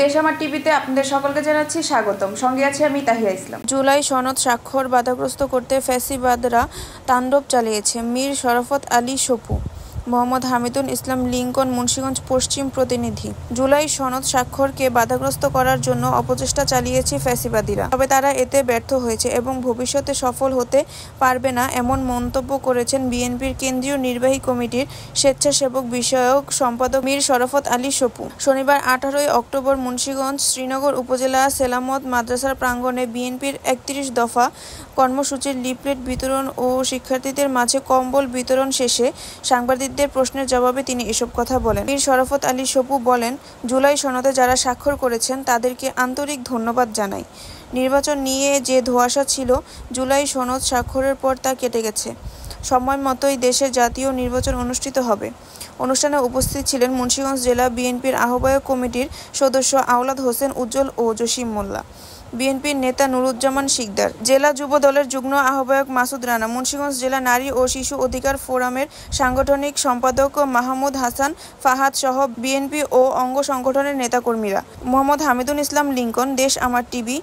দেশ আমার টিভিতে আপনাদের সকলকে জানাচ্ছি স্বাগতম। সঙ্গে আছি আমি তাহিয়া ইসলাম। জুলাই সনদ স্বাক্ষর বাধাগ্রস্ত করতে ফ্যাসিবাদরা তাণ্ডব চালিয়েছে। মীর শরাফত আলী সপু, মোহাম্মদ হামিদুল ইসলাম লিংকন, মুন্সিগঞ্জ পশ্চিম প্রতিনিধি। জুলাই সনদ স্বাক্ষরকে বাধাগ্রস্ত করার জন্য অপচেষ্টা চালিয়েছে ফ্যাসিবাদীরা, তবে তারা এতে ব্যর্থ হয়েছে এবং ভবিষ্যতে সফল হতে পারবে না, এমন মন্তব্য করেছেন বিএনপির কেন্দ্রীয় নির্বাহী কমিটির স্বেচ্ছাসেবক বিষয়ক সম্পাদক মীর শরাফত আলী সপু। শনিবার 18 অক্টোবর মুন্সিগঞ্জ শ্রীনগর উপজেলা সেলামত মাদ্রাসার প্রাঙ্গণে বিএনপির 31 দফা কর্মসূচির লিফলেট বিতরণ ও শিক্ষার্থীদের মাঝে কম্বল বিতরণ শেষে সাংবাদিকদের প্রশ্নের জবাবে তিনি এসব কথা বলেন। মীর শরাফত আলী সপু বলেন, জুলাই সনদে যারা স্বাক্ষর করেছেন তাদেরকে আন্তরিক ধন্যবাদ জানাই। নির্বাচন নিয়ে যে ধোঁয়াশা ছিল, জুলাই সনদ স্বাক্ষরের পর তা কেটে গেছে। সময় মতোই দেশে জাতীয় নির্বাচন অনুষ্ঠিত হবে। অনুষ্ঠানে উপস্থিত ছিলেন মুন্সিগঞ্জ জেলা বিএনপির আহ্বায়ক কমিটির সদস্য আওলাদ হোসেন উজ্জ্বল ও জসিম মোল্লা, বিএনপির নেতা নুরুজ্জামান শিকদার, জেলা যুব দলের যুগ্ম আহ্বায়ক মাসুদ রানা, মুন্সিগঞ্জ জেলা নারী ও শিশু অধিকার ফোরামের সাংগঠনিক সম্পাদক মাহমুদ হাসান ফাহাদ সহ বিএনপি ও অঙ্গ সংগঠনের নেতাকর্মীরা। মোহাম্মদ হামিদুল ইসলাম লিংকন, দেশ আমার টিভি।